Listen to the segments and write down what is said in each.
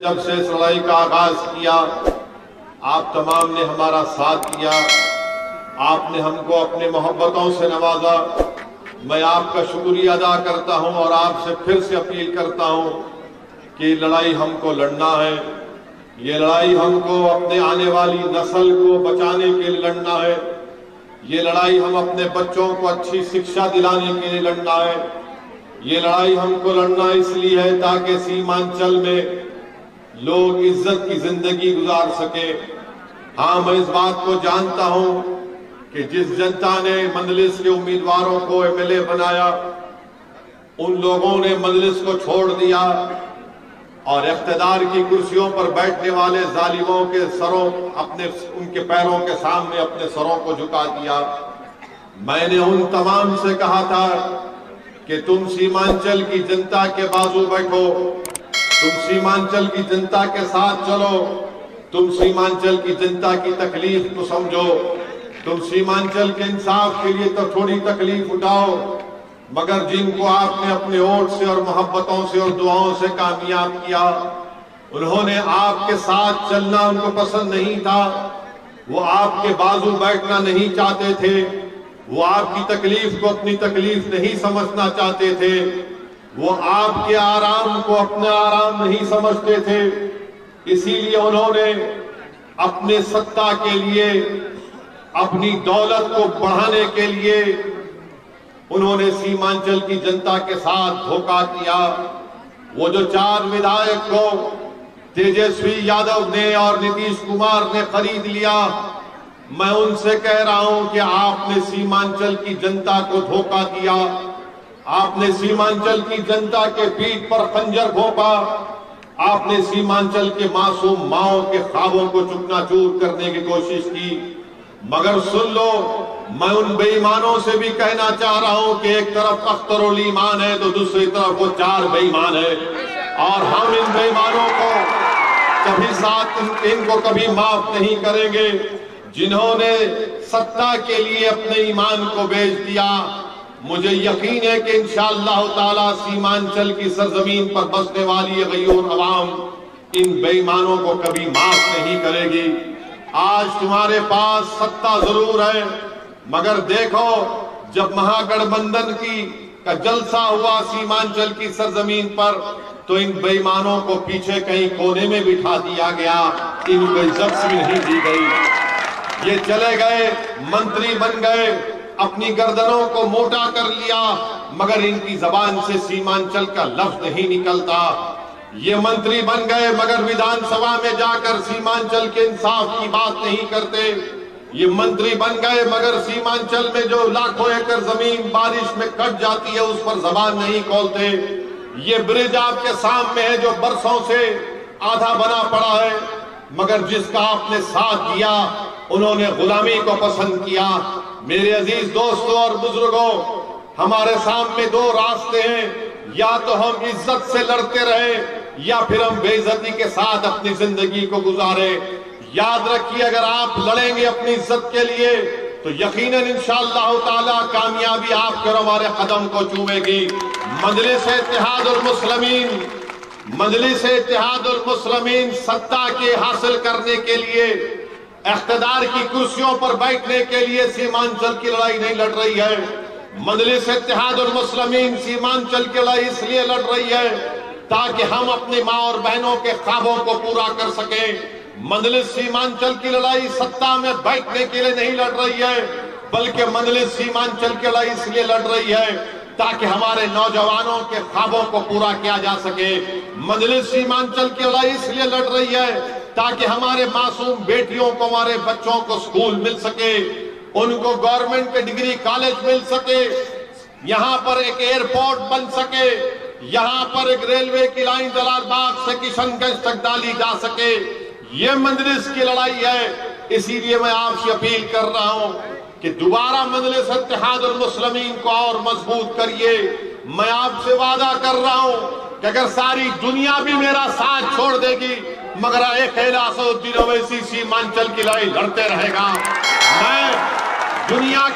जब से इस लड़ाई का आगाज किया, आप तमाम ने हमारा साथ दिया, आपने हमको अपने मोहब्बतों से नवाजा। मैं आपका शुक्रिया अदा करता हूं और आपसे फिर से अपील करता हूं कि लड़ाई हमको लड़ना है। ये लड़ाई हमको अपने आने वाली नस्ल को बचाने के लिए लड़ना है। ये लड़ाई हम अपने बच्चों को अच्छी शिक्षा दिलाने के लिए लड़ना है। ये लड़ाई हमको लड़ना इसलिए है ताकि सीमांचल में लोग इज्जत की जिंदगी गुजार सके। हाँ, मैं इस बात को जानता हूं कि जिस जनता ने मजलिस के उम्मीदवारों को एमएलए बनाया, उन लोगों ने मजलिस को छोड़ दिया और इख्तिदार की कुर्सियों पर बैठने वाले जालिमों के सरों उनके पैरों के सामने अपने सरों को झुका दिया। मैंने उन तमाम से कहा था कि तुम सीमांचल की जनता के बाजू बैठो, तुम सीमांचल की जनता के साथ चलो, तुम सीमांचल की जनता की तकलीफ को समझो, तुम सीमांचल के इंसाफ के लिए तो थोड़ी तकलीफ उठाओ। मगर जिनको आपने अपने वोट से और मोहब्बतों से और दुआओं से कामयाब किया, उन्होंने आपके साथ चलना उनको पसंद नहीं था। वो आपके बाजू बैठना नहीं चाहते थे, वो आपकी तकलीफ को अपनी तकलीफ नहीं समझना चाहते थे, वो आपके आराम को अपना आराम नहीं समझते थे। इसीलिए उन्होंने अपने सत्ता के लिए, अपनी दौलत को बढ़ाने के लिए उन्होंने सीमांचल की जनता के साथ धोखा किया। वो जो 4 विधायक को तेजस्वी यादव ने और नीतीश कुमार ने खरीद लिया, मैं उनसे कह रहा हूं कि आपने सीमांचल की जनता को धोखा दिया। आपने सीमांचल की जनता के पीठ पर खंजर घोंपा। आपने सीमांचल के मासूम माओं के ख्वाबों को चूकनाचूर करने की कोशिश की। मगर सुन लो, मैं उन बेईमानों से भी कहना चाह रहा हूं कि एक तरफ अख्तरुल ईमान है तो दूसरी तरफ वो 4 बेईमान है, और हम इन बेईमानों को कभी साथ इनको कभी माफ नहीं करेंगे, जिन्होंने सत्ता के लिए अपने ईमान को बेच दिया। मुझे यकीन है कि इंशाअल्लाह ताला सीमांचल की सरजमीन पर बसने वाली गयूर अवाम इन बेईमानों को कभी माफ नहीं करेगी। आज तुम्हारे पास सत्ता जरूर है, मगर देखो, जब महागठबंधन का जलसा हुआ सीमांचल की सरजमीन पर, तो इन बेईमानों को पीछे कहीं कोने में बिठा दिया गया, इनको इज्जत भी नहीं दी गई। ये चले गए, मंत्री बन गए, अपनी गर्दनों को मोटा कर लिया, मगर इनकी जबान से सीमांचल का लफ्ज नहीं निकलता। ये मंत्री बन गए मगर विधानसभा में जाकर सीमांचल के इंसाफ की बात नहीं करते। ये मंत्री बन गए मगर सीमांचल में जो लाखों एकड़ जमीन बारिश में कट जाती है उस पर जबान नहीं खोलते। ये ब्रिज आपके सामने है जो बरसों से आधा बना पड़ा है, मगर जिसका आपने साथ दिया उन्होंने गुलामी को पसंद किया। मेरे अजीज दोस्तों और बुजुर्गों, हमारे सामने 2 रास्ते हैं, या तो हम इज्जत से लड़ते रहे या फिर हम बेइज्जती के साथ अपनी जिंदगी को गुजारे। याद रखिए, अगर आप लड़ेंगे अपनी इज्जत के लिए तो यकीनन इंशाअल्लाह ताला कामयाबी आपके और हमारे कदम को चूमेगी। मजलिस इत्तेहादुल मुस्लिमीन सत्ता के हासिल करने के लिए, इख्तिदार की कुर्सियों पर बैठने के लिए सीमांचल की लड़ाई नहीं लड़ रही है। मजलिस इत्तेहादुल मुस्लिमीन सीमांचल की लड़ाई इसलिए लड़ रही है ताकि हम अपनी माँ और बहनों के ख्वाबों को पूरा कर सकें। मजलिस सीमांचल की लड़ाई सत्ता में बैठने के लिए नहीं लड़ रही है, बल्कि मजलिस सीमांचल की लड़ाई इसलिए लड़ रही है ताकि हमारे नौजवानों के ख्वाबों को पूरा किया जा सके। मजलिस सीमांचल की लड़ाई इसलिए लड़ रही है ताकि हमारे मासूम बेटियों को, हमारे बच्चों को स्कूल मिल सके, उनको गवर्नमेंट के डिग्री कॉलेज मिल सके, यहाँ पर एक एयरपोर्ट बन सके, यहाँ पर एक रेलवे की लाइन जलालबाग से किशनगंज तक डाली जा सके। ये मजलिस की लड़ाई है। इसीलिए मैं आपसे अपील कर रहा हूं कि दोबारा मजलिस इत्तेहादुल मुस्लिमीन को और मजबूत करिए। मैं आपसे वादा कर रहा हूं कि अगर सारी दुनिया भी मेरा साथ छोड़ देगी मगर एक अलाउद्दीन ओवैसी सीमांचल की लड़ाई लड़ते रहेगा। मैं दुनिया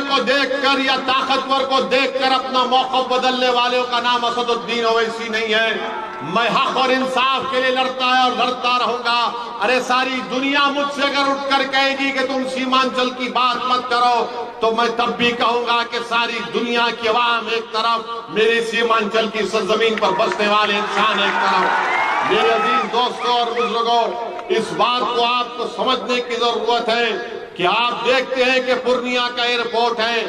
को देखकर या ताकतवर को देखकर अपना मौक़िफ़ बदलने वालों का नाम असदुद्दीन ओवैसी नहीं है। मैं हक और इंसाफ के लिए लड़ता है और लड़ता रहूंगा। अरे सारी दुनिया मुझसे अगर उठकर कहेगी कि तुम सीमांचल की बात मत करो, तो मैं तब भी कहूंगा कि सारी दुनिया की आवाम एक तरफ, मेरे सीमांचल की सरजमीन पर बसने वाले इंसान एक तरफ। मेरे अजीज दोस्तों और बुजुर्गों, इस बात को आपको समझने की जरूरत है कि आप देखते हैं कि पूर्णिया का एयरपोर्ट है,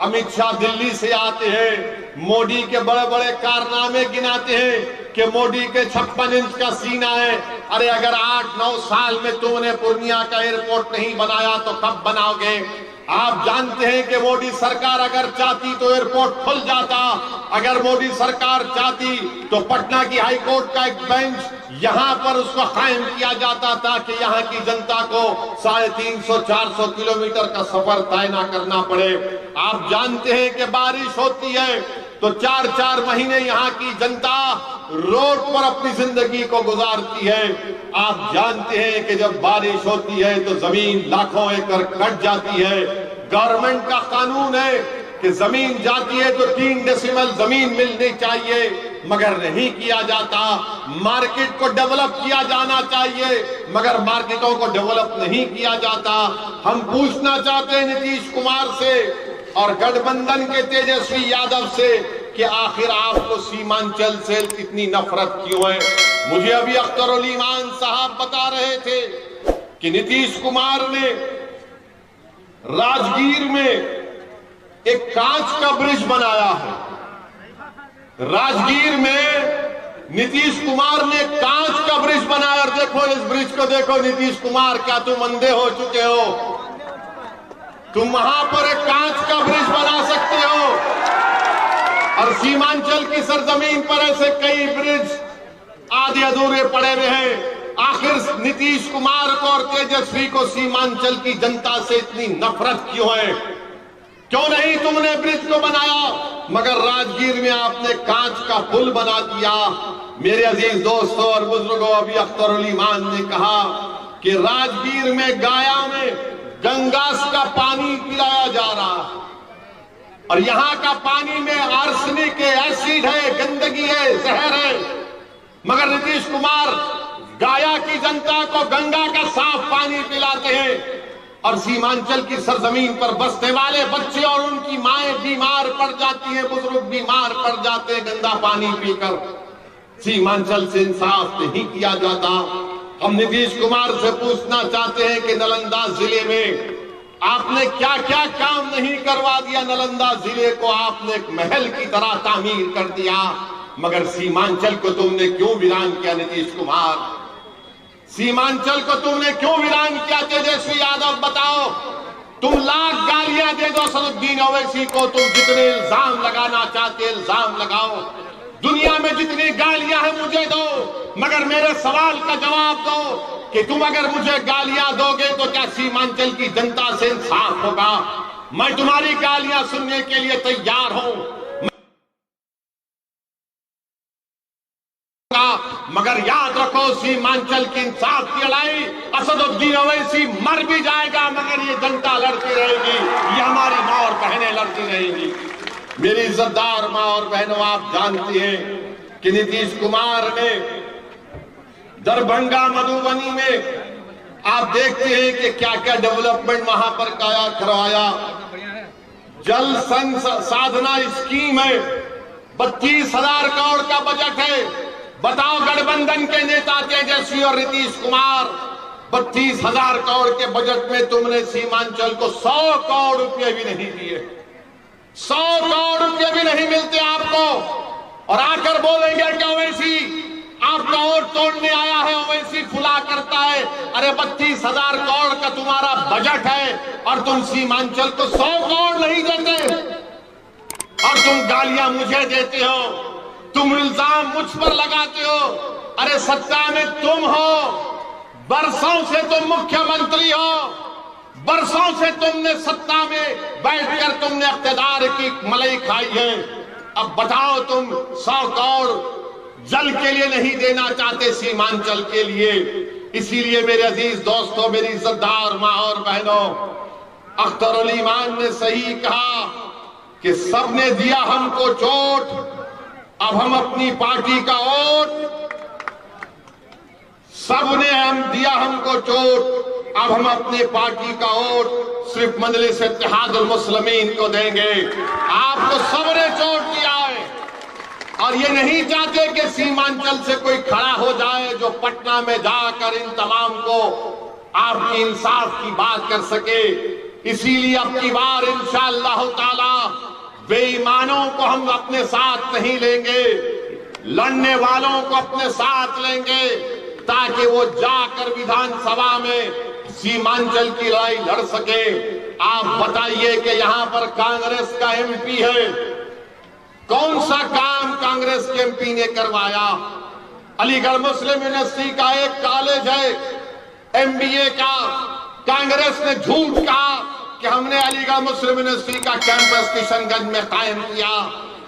अमित शाह दिल्ली से आते हैं, मोदी के बड़े बड़े कारनामे गिनाते हैं कि मोदी के 56 इंच का सीना है। अरे अगर 8-9 साल में तुमने पूर्णिया का एयरपोर्ट नहीं बनाया तो कब बनाओगे? आप जानते हैं कि मोदी सरकार अगर चाहती तो एयरपोर्ट खुल जाता। अगर मोदी सरकार चाहती तो पटना की हाईकोर्ट का एक बेंच यहां पर उसको कायम किया जाता था कि यहां की जनता को 350-400 किलोमीटर का सफर तय ना करना पड़े। आप जानते हैं कि बारिश होती है तो 4-4 महीने यहाँ की जनता रोड पर अपनी जिंदगी को गुजारती है। आप जानते हैं कि जब बारिश होती है तो जमीन लाखों एकड़ कट जाती है। गवर्नमेंट का कानून है कि जमीन जाती है तो 3 डेसिमल जमीन मिलनी चाहिए, मगर नहीं किया जाता। मार्केट को डेवलप किया जाना चाहिए, मगर मार्केटों को डेवलप नहीं किया जाता। हम पूछना चाहते हैं नीतीश कुमार से और गठबंधन के तेजस्वी यादव से कि आखिर आपको सीमांचल से इतनी नफरत क्यों है? मुझे अभी अख्तरुल ईमान साहब बता रहे थे कि नीतीश कुमार ने राजगीर में एक कांच का ब्रिज बनाया है। राजगीर में नीतीश कुमार ने कांच का ब्रिज बनाया। और देखो इस ब्रिज को देखो नीतीश कुमार, क्या तुम अंधे हो चुके हो? तुम वहां पर एक कांच का ब्रिज बना सकते हो और सीमांचल की सरजमीन पर ऐसे कई ब्रिज आधे अधूरे पड़े हुए हैं। आखिर नीतीश कुमार को और तेजस्वी को सीमांचल की जनता से इतनी नफरत क्यों है? क्यों नहीं तुमने ब्रिज को बनाया, मगर राजगीर में आपने कांच का पुल बना दिया। मेरे अजीज दोस्तों और बुजुर्गों, अभी अख्तरुल ईमान ने कहा कि राजगीर में गाया में गंगा का पानी पिलाया जा रहा है और यहाँ का पानी में आर्सेनिक है, एसिड है, गंदगी है, जहर है। मगर नीतीश कुमार गाया की जनता को गंगा का साफ पानी पिलाते हैं और सीमांचल की सरजमीन पर बसने वाले बच्चे और उनकी माएं बीमार पड़ जाती हैं, बुजुर्ग बीमार पड़ जाते हैं गंदा पानी पीकर। सीमांचल से इंसाफ नहीं किया जाता। हम नीतीश कुमार से पूछना चाहते हैं कि नालंदा जिले में आपने क्या क्या काम नहीं करवा दिया। नालंदा जिले को आपने एक महल की तरह तामीर कर दिया, मगर सीमांचल को तुमने क्यों वीरान किया? नीतीश कुमार, सीमांचल को तुमने क्यों वीरान किया? तेजस्वी यादव बताओ। तुम लाख गालियां दे दो असदुद्दीन ओवैसी को, तुम जितने इल्जाम लगाना चाहते इल्जाम लगाओ। दुनिया में जितनी गालियां हैं मुझे दो, मगर मेरे सवाल का जवाब दो कि तुम अगर मुझे गालियां दोगे तो क्या सीमांचल की जनता से इंसाफ होगा? मैं तुम्हारी गालियां सुनने के लिए तैयार हूं, मगर याद रखो सीमांचल की इंसाफ की लड़ाई असदुद्दीन ओवैसी मर भी जाएगा, मगर ये जनता लड़ती रहेगी, ये हमारी मां और बहनें लड़ती रहेंगी। मेरी इज्जतदार मां और बहनों, आप जानती हैं कि नीतीश कुमार ने दरभंगा मधुबनी में आप देखते हैं कि क्या क्या डेवलपमेंट वहां पर करवाया। जल संसाधना स्कीम है, 32,000 करोड़ का बजट है। बताओ गठबंधन के नेता तेजस्वी और नीतीश कुमार, 32,000 करोड़ के बजट में तुमने सीमांचल को 100 करोड़ रुपए भी नहीं दिए। 100 करोड़ रुपए भी नहीं मिलते आपको, और आकर बोलेंगे कि ओवैसी आपका वोट तोड़ने आया है, ओवैसी फुला करता है। अरे 32,000 करोड़ का तुम्हारा बजट है और तुम सीमांचल को 100 करोड़ नहीं देते, और तुम गालियां मुझे देते हो, तुम इल्जाम मुझ पर लगाते हो। अरे सत्ता में तुम हो, बरसों से तुम मुख्यमंत्री हो, बरसों से तुमने सत्ता में बैठकर तुमने इख्तियार की मलाई खाई है। अब बताओ तुम 100 करोड़ जल के लिए नहीं देना चाहते सीमांचल के लिए। इसीलिए मेरे अजीज दोस्तों, मेरी इज्जतदार मां और बहनों, अख्तरुल ईमान ने सही कहा कि सबने दिया हमको चोट, अब हम अपनी पार्टी का वोट, सबने हम दिया हमको चोट, अब हम अपनी पार्टी का वोट सिर्फ मजलिस इत्तेहादुल मुस्लिमीन को देंगे। आपको सबने चोट दिया है और ये नहीं चाहते कि सीमांचल से कोई खड़ा हो जाए जो पटना में जाकर इन तमाम को आपकी इंसाफ की बात कर सके। इसीलिए अब की बार इंशाअल्लाह ताला बेईमानों को हम अपने साथ नहीं लेंगे, लड़ने वालों को अपने साथ लेंगे ताकि वो जाकर विधानसभा में सीमांचल की लड़ाई लड़ सके। आप बताइए कि यहां पर कांग्रेस का एमपी है, कौन सा काम कांग्रेस के एमपी ने करवाया? अलीगढ़ मुस्लिम यूनिवर्सिटी का एक कॉलेज है एमबीए का, कांग्रेस ने झूठ कहा कि हमने अलीगढ़ मुस्लिम यूनिवर्सिटी का कैंपस किशनगंज में कायम किया।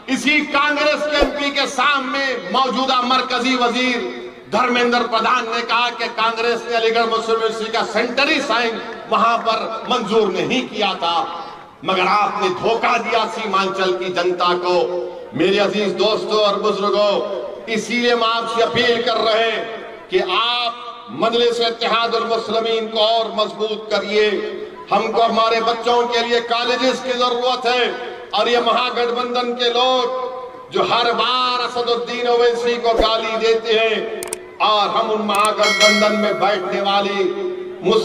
इसी कांग्रेस के एमपी के सामने मौजूदा मरकजी वजीर धर्मेंद्र प्रधान ने कहा कि कांग्रेस ने अलीगढ़ मुस्लिम यूनिवर्सिटी का सेंटरी साइन वहां पर मंजूर नहीं किया था, मगर आपने धोखा दिया सीमांचल की जनता को। मेरे अजीज दोस्तों और बुजुर्गों, इसीलिए हम आपसे अपील कर रहे हैं कि आप मजलिस इत्तेहादुल मुस्लिमीन को और मजबूत करिए। हमको हमारे बच्चों के लिए कॉलेजेस की जरूरत है और ये महागठबंधन के लोग जो हर बार असदुद्दीन ओवैसी को गाली देते हैं और हम उन महागठबंधन में बैठने वाले मुस्लिम